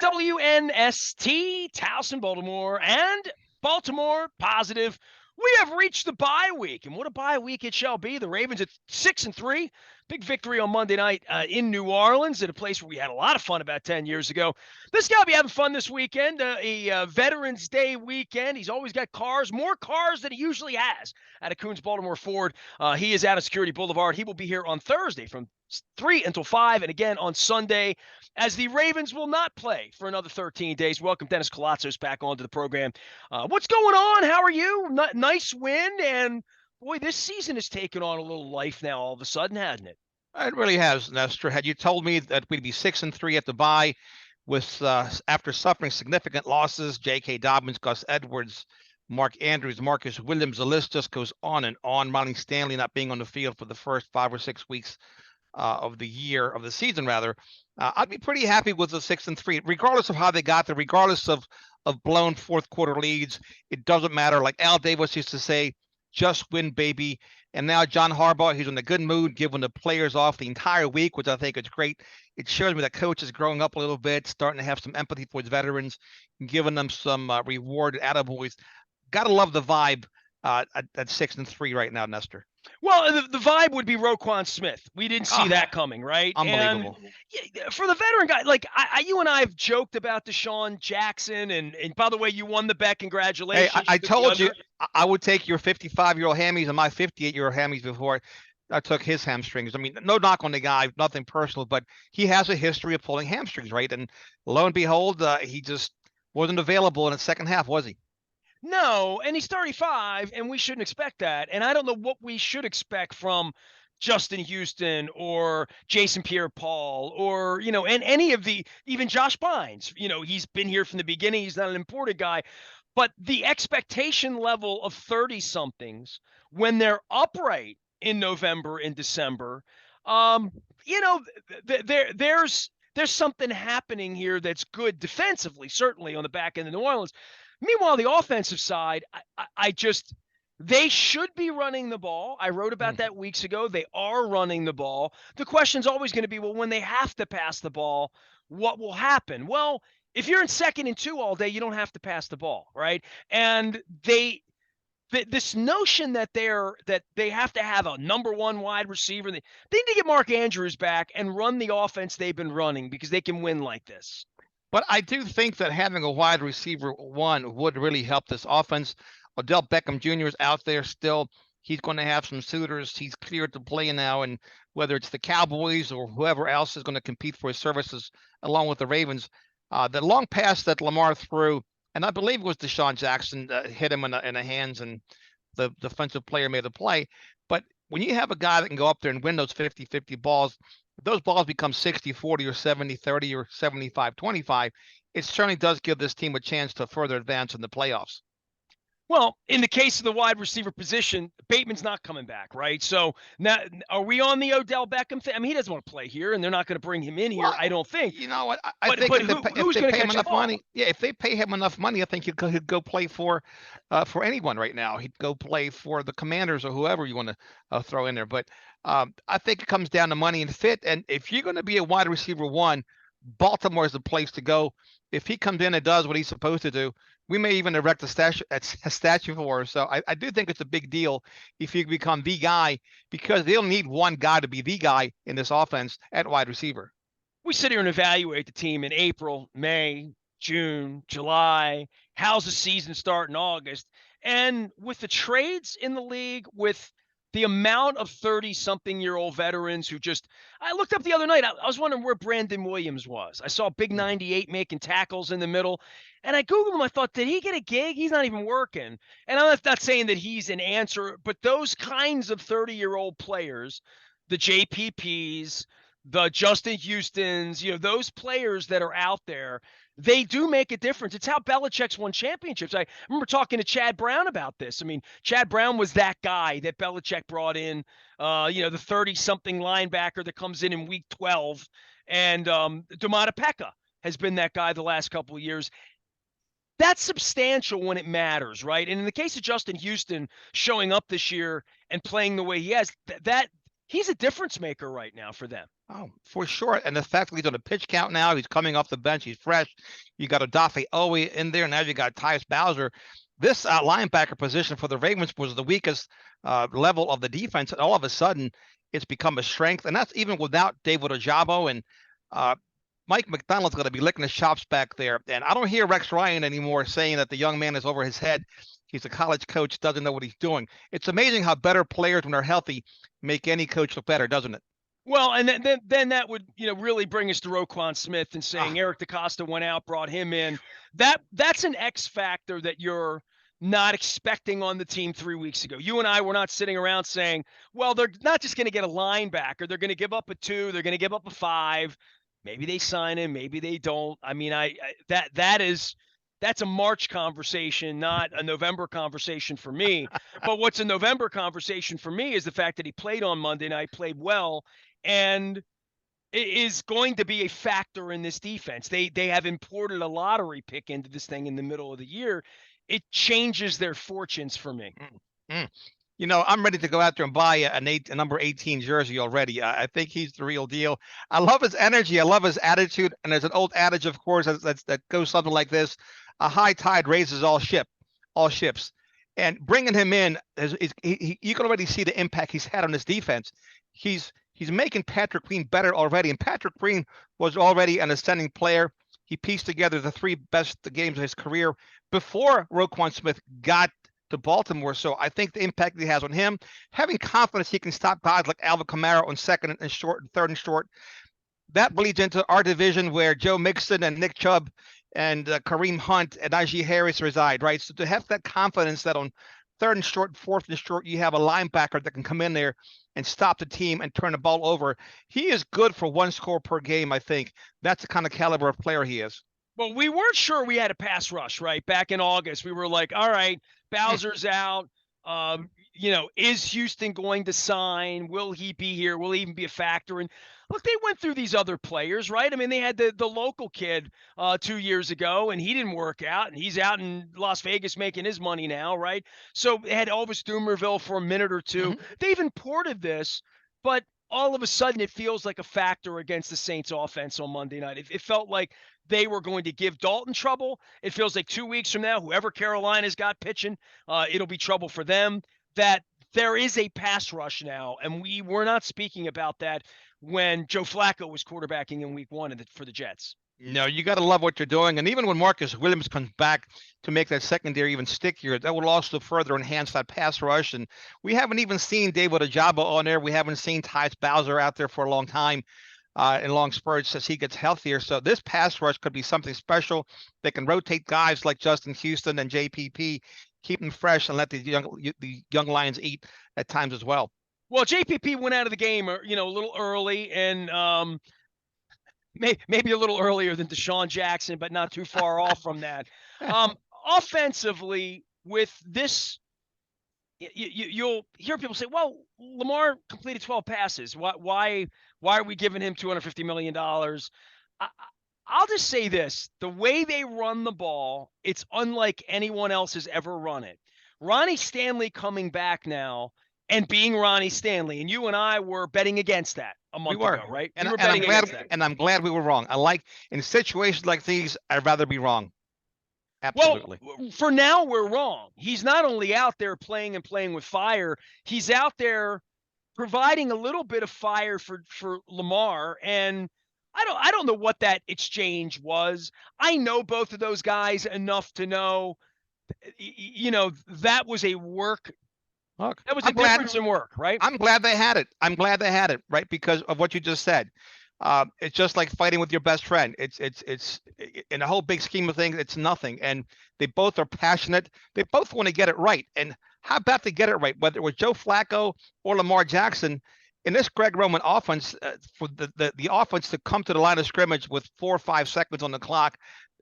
WNST, Towson, Baltimore, and Baltimore Positive. We have reached the bye week, and what a bye week it shall be. The Ravens at 6-3, big victory on Monday night in New Orleans, at a place where we had a lot of fun about 10 years ago. This guy will be having fun this weekend, a Veterans Day weekend. He's always got cars, more cars than he usually has at a Coons Baltimore Ford. He is out of Security Boulevard. He will be here on Thursday from 3 until 5, and again on Sunday, as the Ravens will not play for another 13 days. Welcome Dennis Koulatsos back onto the program. What's going on? How are you? Nice win, and boy, this season has taken on a little life now all of a sudden, hasn't it? It really has, Nestor. Had you told me that we'd be 6-3 at the bye, with after suffering significant losses, J.K. Dobbins, Gus Edwards, Mark Andrews, Marcus Williams, the list just goes on and on. Ronnie Stanley not being on the field for the first 5 or 6 weeks of the season, rather. I'd be pretty happy with the 6-3, regardless of how they got there, regardless of blown fourth quarter leads. It doesn't matter. Like Al Davis used to say, just win, baby. And now John Harbaugh, he's in a good mood, giving the players off the entire week, which I think is great. It shows me that coach is growing up a little bit, starting to have some empathy for his veterans, and giving them some reward, attaboys. Got to love the vibe at 6-3 right now, Nestor. Well, the vibe would be Roquan Smith. We didn't see that coming, right? Unbelievable. And for the veteran guy, like you and I have joked about Deshaun Jackson, and by the way, you won the bet. Congratulations. Hey, I told you I would take your 55-year-old hammies and my 58-year-old hammies before I took his hamstrings. I mean, no knock on the guy, nothing personal, but he has a history of pulling hamstrings, right? And lo and behold, he just wasn't available in the second half, was he? No, and he's 35, and we shouldn't expect that. And I don't know what we should expect from Justin Houston or Jason Pierre-Paul or, and any of even Josh Bynes. He's been here from the beginning. He's not an imported guy. But the expectation level of 30-somethings when they're upright in November and December, there's something happening here that's good defensively, certainly on the back end of New Orleans. Meanwhile, the offensive side, they should be running the ball. I wrote about that weeks ago. They are running the ball. The question's always going to be, well, when they have to pass the ball, what will happen? Well, if you're in 2nd and 2 all day, you don't have to pass the ball, right? And this notion that they have to have a number one wide receiver, they need to get Mark Andrews back and run the offense they've been running, because they can win like this. But I do think that having a wide receiver one would really help this offense. Odell Beckham Jr. is out there still. He's going to have some suitors. He's cleared to play now, and whether it's the Cowboys or whoever else is going to compete for his services along with the Ravens, the long pass that Lamar threw, and I believe it was Deshaun Jackson, hit him in the hands, and the defensive player made the play. But when you have a guy that can go up there and win those 50-50 balls, if those balls become 60-40 or 70-30 or 75-25, it certainly does give this team a chance to further advance in the playoffs. Well, in the case of the wide receiver position, Bateman's not coming back, right? So now, are we on the Odell Beckham thing? I mean, he doesn't want to play here, and they're not going to bring him in here, I don't think. You know what? I think if they pay him enough money, if they pay him enough money, I think he'd go play for anyone right now. He'd go play for the Commanders or whoever you want to throw in there. But I think it comes down to money and fit. And if you're going to be a wide receiver one, Baltimore is the place to go. If he comes in and does what he's supposed to do, we may even erect a statue for her. So I do think it's a big deal if you become the guy, because they'll need one guy to be the guy in this offense at wide receiver. We sit here and evaluate the team in April, May, June, July. How's the season start in August? And with the trades in the league, with the amount of 30-something-year-old veterans who I looked up the other night. I was wondering where Brandon Williams was. I saw Big 98 making tackles in the middle, and I Googled him. I thought, did he get a gig? He's not even working. And I'm not saying that he's an answer, but those kinds of 30-year-old players, the JPPs, the Justin Houstons, those players that are out there, they do make a difference. It's how Belichick's won championships. I remember talking to Chad Brown about this. I mean, Chad Brown was that guy that Belichick brought in, the 30-something linebacker that comes in week 12. And Domata Pekka has been that guy the last couple of years. That's substantial when it matters, right? And in the case of Justin Houston showing up this year and playing the way he has, that he's a difference maker right now for them. Oh, for sure. And the fact that he's on a pitch count now, he's coming off the bench, he's fresh. You got Odafe Owe in there, now you got Tyus Bowser. This linebacker position for the Ravens was the weakest level of the defense, and all of a sudden it's become a strength, and that's even without David Ojabo. And Mike McDonald's going to be licking his chops back there. And I don't hear Rex Ryan anymore saying that the young man is over his head. He's a college coach, doesn't know what he's doing. It's amazing how better players, when they're healthy, make any coach look better, doesn't it? Well, and then that would, really bring us to Roquan Smith and saying Eric DeCosta went out, brought him in. That's an X factor that you're not expecting on the team 3 weeks ago. You and I were not sitting around saying, well, they're not just going to get a linebacker. They're going to give up a 2. They're going to give up a 5. Maybe they sign him. Maybe they don't. I mean, that's a March conversation, not a November conversation for me. But what's a November conversation for me is the fact that he played on Monday night, played well, and it is going to be a factor in this defense. They have imported a lottery pick into this thing in the middle of the year. It changes their fortunes for me. I'm ready to go out there and buy a number 18 jersey already. I think he's the real deal. I love his energy. I love his attitude. And there's an old adage, of course, that goes something like this: a high tide raises all ships. And bringing him in, you can already see the impact he's had on this defense. He's making Patrick Queen better already. And Patrick Queen was already an ascending player. He pieced together the 3 best games of his career before Roquan Smith got to Baltimore. So I think the impact he has on him, having confidence he can stop guys like Alvin Kamara on 2nd and short and 3rd and short, that bleeds into our division where Joe Mixon and Nick Chubb and Kareem Hunt and Najee Harris reside, right? So to have that confidence that on 3rd and short, 4th and short, you have a linebacker that can come in there and stop the team and turn the ball over. He is good for 1 score per game, I think. That's the kind of caliber of player he is. Well, we weren't sure we had a pass rush, right? Back in August, we were like, all right, Bowser's out. Is Houston going to sign? Will he be here? Will he even be a factor? And look, they went through these other players, right? I mean, they had the local kid 2 years ago, and he didn't work out, and he's out in Las Vegas making his money now, right? So they had Elvis Dumerville for a minute or 2. Mm-hmm. They've imported this, but all of a sudden it feels like a factor against the Saints offense on Monday night. It felt like they were going to give Dalton trouble. It feels like 2 weeks from now, whoever Carolina's got pitching, it'll be trouble for them. That there is a pass rush now, and we were not speaking about that when Joe Flacco was quarterbacking in week 1 for the Jets. No, you got to love what you're doing. And even when Marcus Williams comes back to make that secondary even stickier, that will also further enhance that pass rush. And we haven't even seen David Ojabo on there. We haven't seen Tyus Bowser out there for a long time in long spurts as he gets healthier. So this pass rush could be something special. They can rotate guys like Justin Houston and JPP, keep them fresh, and let the young Lions eat at times as well. Well, JPP went out of the game, a little early, and maybe a little earlier than Deshaun Jackson, but not too far off from that. Offensively, with this, you'll hear people say, well, Lamar completed 12 passes. Why are we giving him $250 million? I'll just say this. The way they run the ball, it's unlike anyone else has ever run it. Ronnie Stanley coming back now and being Ronnie Stanley, and you and I were betting against that a month ago, right? And I'm glad we were wrong. I like, in situations like these, I'd rather be wrong. Absolutely. Well, for now, we're wrong. He's not only out there playing with fire, he's out there providing a little bit of fire for Lamar. And I don't know what that exchange was. I know both of those guys enough to know, that was a work. Look, that was a difference in work, right? I'm glad they had it. Right? Because of what you just said. It's just like fighting with your best friend. It's in a whole big scheme of things, it's nothing. And they both are passionate. They both want to get it right. And how about they get it right? Whether it was Joe Flacco or Lamar Jackson, in this Greg Roman offense, for the offense to come to the line of scrimmage with 4 or 5 seconds on the clock,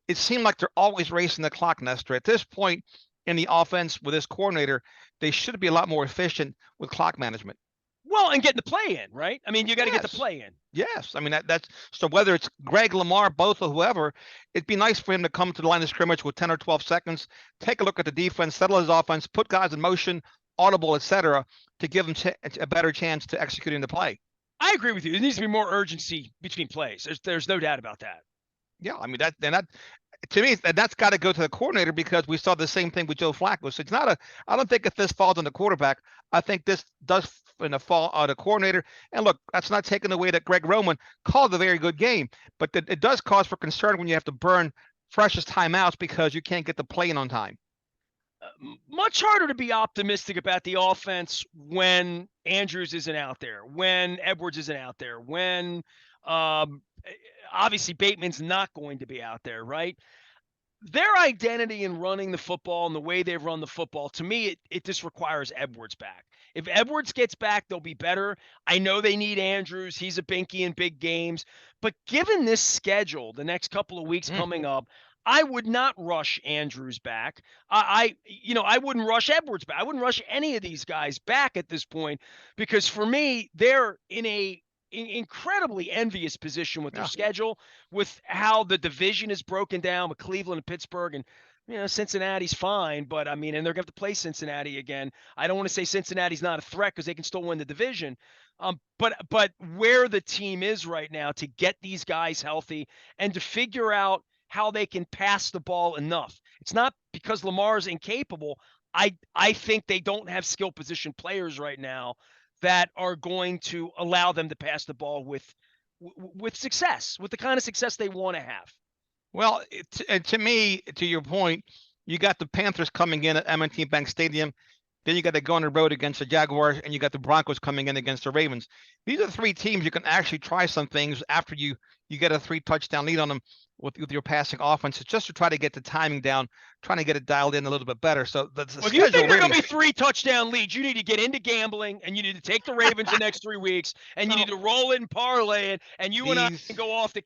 it seemed like they're always racing the clock, Nestor. At this point in the offense with this coordinator, they should be a lot more efficient with clock management. Well, and getting the play in, right? I mean, you got to get the play in. Yes. I mean, that's so whether it's Greg, Lamar, both, or whoever, it'd be nice for him to come to the line of scrimmage with 10 or 12 seconds, take a look at the defense, settle his offense, put guys in motion, audible, etc., to give them a better chance to executing the play. I agree with you. There needs to be more urgency between plays. There's no doubt about that. Yeah, I mean that to me that's got to go to the coordinator, because we saw the same thing with Joe Flacco. So it's not a. I don't think if this falls on the quarterback, I think this does fall on the coordinator. And look, that's not taking away that Greg Roman called a very good game, but it does cause for concern when you have to burn precious timeouts because you can't get the play in on time. Much harder to be optimistic about the offense when Andrews isn't out there, when Edwards isn't out there, when obviously Bateman's not going to be out there, right? Their identity in running the football and the way they've run the football, to me, it just requires Edwards back. If Edwards gets back, they'll be better. I know they need Andrews. He's a binky in big games. But given this schedule, the next couple of weeks coming up, I would not rush Andrews back. I wouldn't rush Edwards back. I wouldn't rush any of these guys back at this point, because for me, they're in a incredibly envious position with their schedule, with how the division is broken down with Cleveland and Pittsburgh, and Cincinnati's fine, but I mean, and they're going to have to play Cincinnati again. I don't want to say Cincinnati's not a threat because they can still win the division. But where the team is right now to get these guys healthy and to figure out how they can pass the ball enough. It's not because Lamar's incapable. I think they don't have skill position players right now that are going to allow them to pass the ball with success, with the kind of success they want to have. Well, to me, to your point, you got the Panthers coming in at M&T Bank Stadium. Then you got to go on the road against the Jaguars, and you got the Broncos coming in against the Ravens. These are three teams you can actually try some things after you get a 3-touchdown lead on them with your passing offense, just to try to get the timing down, trying to get it dialed in a little bit better. So if you think they're going to be 3-touchdown leads, you need to get into gambling, and you need to take the Ravens the next 3 weeks, and you need to roll it and parlay it, and you and I can go off to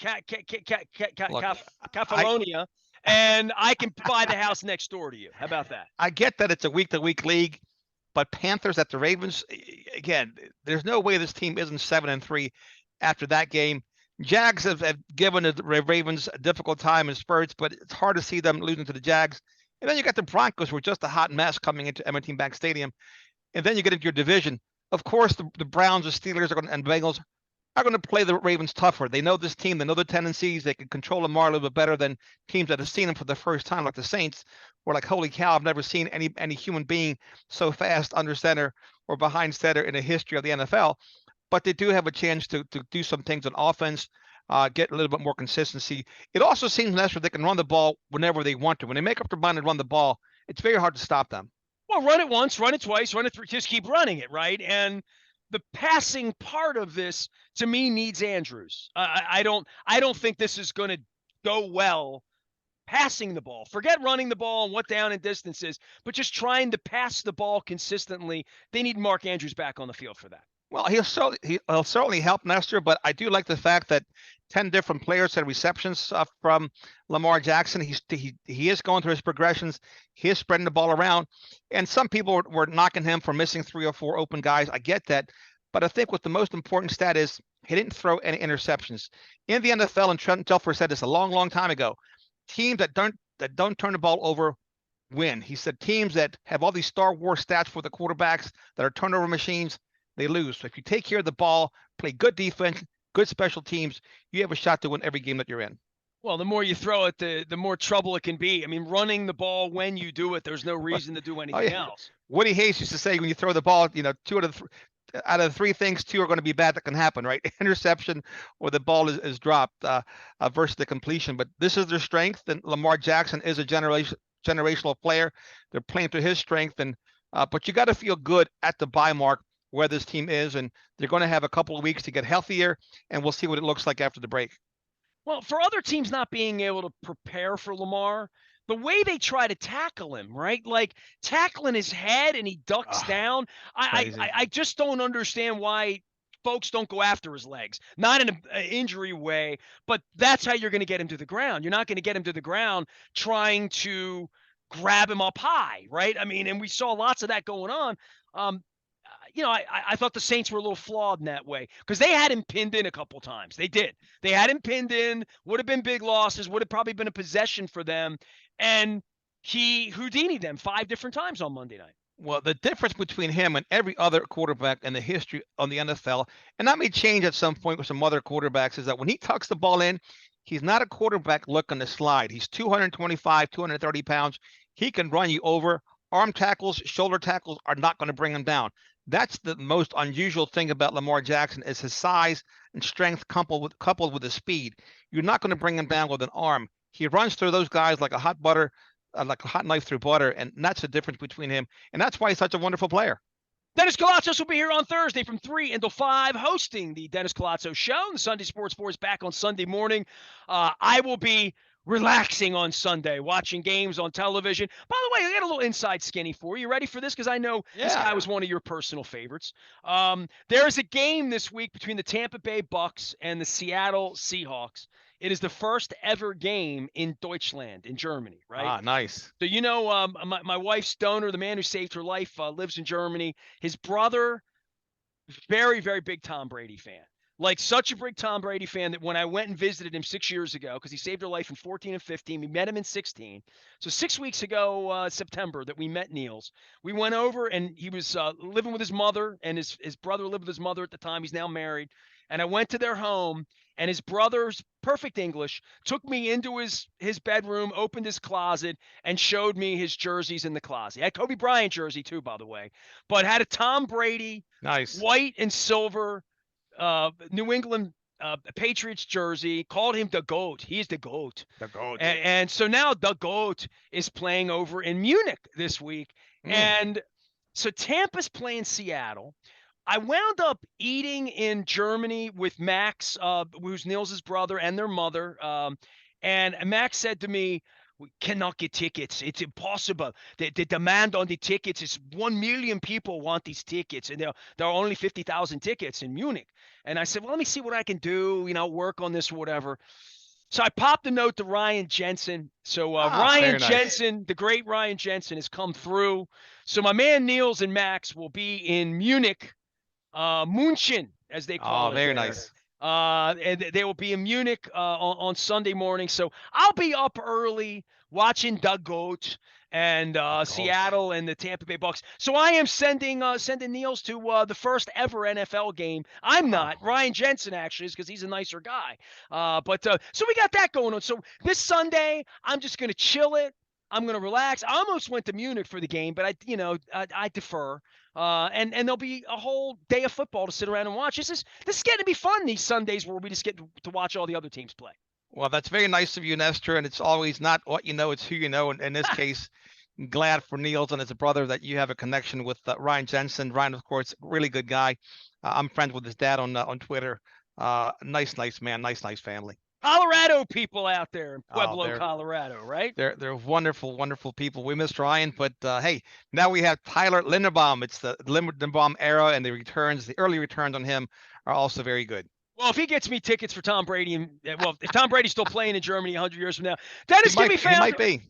Catalonia, and I can buy the house next door to you. How about that? I get that it's a week-to-week league, but Panthers at the Ravens, again, there's no way this team isn't 7-3 after that game. Jags have given the Ravens a difficult time in spurts, but it's hard to see them losing to the Jags. And then you got the Broncos, who are just a hot mess coming into M&T Bank Stadium. And then you get into your division. Of course, the Browns, the Steelers, and Bengals are going to play the Ravens tougher. They know this team. They know the tendencies. They can control Lamar a little bit better than teams that have seen him for the first time, like the Saints. We're like, holy cow, I've never seen any human being so fast under center or behind center in the history of the NFL. But they do have a chance to do some things on offense, get a little bit more consistency. It also seems, Nestor, they can run the ball whenever they want to. When they make up their mind and run the ball, it's very hard to stop them. Well, run it once, run it twice, run it three, just keep running it, right? And the passing part of this, to me, needs Andrews. I don't think this is going to go well passing the ball. Forget running the ball and what down and distance is, but just trying to pass the ball consistently. They need Mark Andrews back on the field for that. Well, he'll certainly help, Nestor, but I do like the fact that 10 different players had receptions from Lamar Jackson. He is going through his progressions. He is spreading the ball around. And some people were knocking him for missing 3 or 4 open guys. I get that. But I think what the most important stat is, he didn't throw any interceptions. In the NFL, and Trent Dilfer said this a long, long time ago, teams that don't turn the ball over win. He said teams that have all these Star Wars stats for the quarterbacks that are turnover machines, they lose. So if you take care of the ball, play good defense, good special teams, you have a shot to win every game that you're in. Well, the more you throw it, the more trouble it can be. I mean, running the ball when you do it, there's no reason to do anything else. Woody Hayes used to say when you throw the ball, 2 out of 3 things, 2 are going to be bad that can happen, right? Interception or the ball is dropped versus the completion. But this is their strength, and Lamar Jackson is a generational player. They're playing to his strength, and but you got to feel good at the bye mark where this team is, and they're going to have a couple of weeks to get healthier, and we'll see what it looks like after the break. Well, for other teams not being able to prepare for Lamar, the way they try to tackle him, right? Like tackling his head and he ducks down. I just don't understand why folks don't go after his legs. Not in an injury way, but that's how you're going to get him to the ground. You're not going to get him to the ground trying to grab him up high, right? I mean, and we saw lots of that going on. I thought the Saints were a little flawed in that way because they had him pinned in a couple times. They did. They had him pinned in, would have been big losses, would have probably been a possession for them. And he Houdini'd them 5 different times on Monday night. Well, the difference between him and every other quarterback in the history of the NFL, and that may change at some point with some other quarterbacks, is that when he tucks the ball in, he's not a quarterback looking to slide. He's 225, 230 pounds. He can run you over. Arm tackles, shoulder tackles are not going to bring him down. That's the most unusual thing about Lamar Jackson is his size and strength coupled with his speed. You're not going to bring him down with an arm. He runs through those guys like a like a hot knife through butter, and that's the difference between him, and that's why he's such a wonderful player. Dennis Koulatsos will be here on Thursday from 3 until 5, hosting the Dennis Koulatsos Show. The Sunday Sports Force back on Sunday morning. I will be relaxing on Sunday, watching games on television. By the way, I got a little inside skinny for you. You ready for this? Because I know this guy was one of your personal favorites. There's a game this week between the Tampa Bay Bucks and the Seattle Seahawks. It is the first ever game in Deutschland, in Germany, right? Ah, nice. So, my wife, Stoner, the man who saved her life, lives in Germany. His brother, very, very big Tom Brady fan. Like such a big Tom Brady fan that when I went and visited him 6 years ago, because he saved her life in 14 and 15, we met him in 16. So 6 weeks ago, September, that we met Niels. We went over and he was living with his mother, and his brother lived with his mother at the time. He's now married. And I went to their home, and his brother's perfect English took me into his bedroom, opened his closet, and showed me his jerseys in the closet. He had Kobe Bryant jersey too, by the way, but had a Tom Brady Nice. white and silver New England Patriots jersey, called him the GOAT. He's the GOAT. The GOAT. And so now the GOAT is playing over in Munich this week. And so Tampa's playing Seattle. I wound up eating in Germany with Max, who's Niels' brother, and their mother. And Max said to me, "We cannot get tickets. It's impossible. The demand on the tickets is 1 million people want these tickets, and there are only 50,000 tickets in Munich." And I said, "Well, let me see what I can do, work on this or whatever." So I popped a note to Ryan Jensen. So Ryan Jensen, the great Ryan Jensen, has come through. So my man Niels and Max will be in Munich, München, as they call it. Oh, very nice. And they will be in Munich on Sunday morning. So I'll be up early watching the GOAT and Seattle and the Tampa Bay Bucks. So I am sending Niels to the first ever NFL game. I'm not. Ryan Jensen actually is, because he's a nicer guy. But so we got that going on. So this Sunday, I'm just going to chill it. I'm going to relax. I almost went to Munich for the game, but I defer. And there'll be a whole day of football to sit around and watch. This is getting to be fun, these Sundays where we just get to watch all the other teams play. Well, that's very nice of you, Nestor. And it's always not what you know, it's who you know. And in this case, I'm glad for Niels and his brother that you have a connection with Ryan Jensen. Ryan, of course, really good guy. I'm friends with his dad on Twitter. Nice man. Nice family. Colorado people out there in Pueblo, Colorado, right? They're wonderful, wonderful people. We missed Ryan, but hey, now we have Tyler Linderbaum. It's the Linderbaum era, and the early returns on him are also very good. Well, if he gets me tickets for Tom Brady, if Tom Brady's still playing in Germany 100 years from now, Dennis can be found. He might be.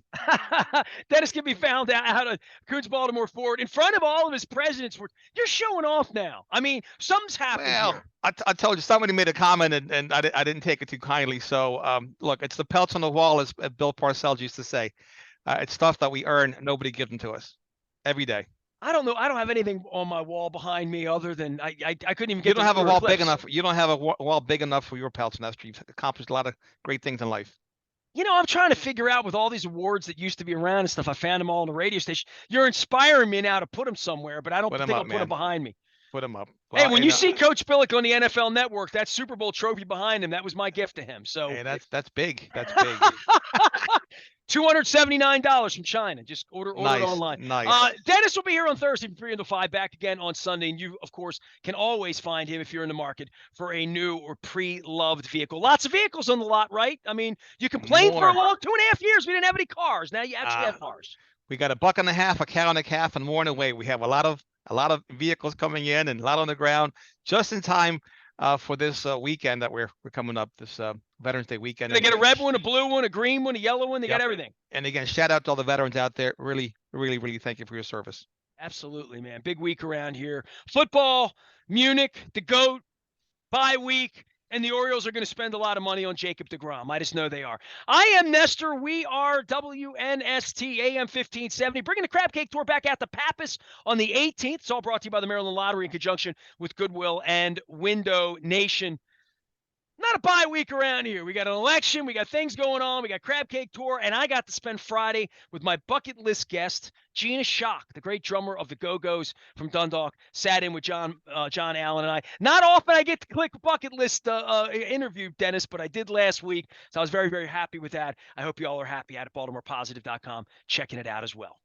Dennis can be found out of Coons Baltimore Ford in front of all of his presidents. You're showing off now. I mean, something's happened here. I told you, somebody made a comment, and I didn't take it too kindly. So, look, it's the pelts on the wall, as Bill Parcells used to say. It's stuff that we earn. Nobody gives them to us every day. I don't know. I don't have anything on my wall behind me other than I couldn't even get. You don't have a wall big enough. You don't have a wall big enough for your pelts, Nestor. You've accomplished a lot of great things in life. I'm trying to figure out with all these awards that used to be around and stuff. I found them all on the radio station. You're inspiring me now to put them somewhere, but I don't think I'll put them behind me. Put them up. Well, hey, when you see Coach Billick on the NFL Network, that Super Bowl trophy behind him, that was my gift to him. So hey, that's big. That's big. $279 from China. Just order it online. Nice. Dennis will be here on Thursday from 3 until 5, back again on Sunday. And you, of course, can always find him if you're in the market for a new or pre-loved vehicle. Lots of vehicles on the lot, right? I mean, you complained for a long 2.5 years we didn't have any cars. Now you actually have cars. We got $1.50, a cow and a calf, and more in a way. We have a lot of vehicles coming in and a lot on the ground just in time for this weekend that we're coming up, this Veterans Day weekend. They get a red one, a blue one, a green one, a yellow one. They got everything. And again, shout out to all the veterans out there. Really, really, really thank you for your service. Absolutely, man. Big week around here. Football, Munich, the GOAT, bye week. And the Orioles are going to spend a lot of money on Jacob deGrom. I just know they are. I am Nestor. We are WNST AM 1570. Bringing the Crab Cake Tour back at the Pappas on the 18th. It's all brought to you by the Maryland Lottery in conjunction with Goodwill and Window Nation. Not a bye week around here. We got an election. We got things going on. We got Crab Cake Tour. And I got to spend Friday with my bucket list guest, Gina Schock, the great drummer of the Go-Go's from Dundalk. Sat in with John Allen and I. Not often I get to click bucket list interview, Dennis, but I did last week. So I was very, very happy with that. I hope you all are happy at BaltimorePositive.com, checking it out as well.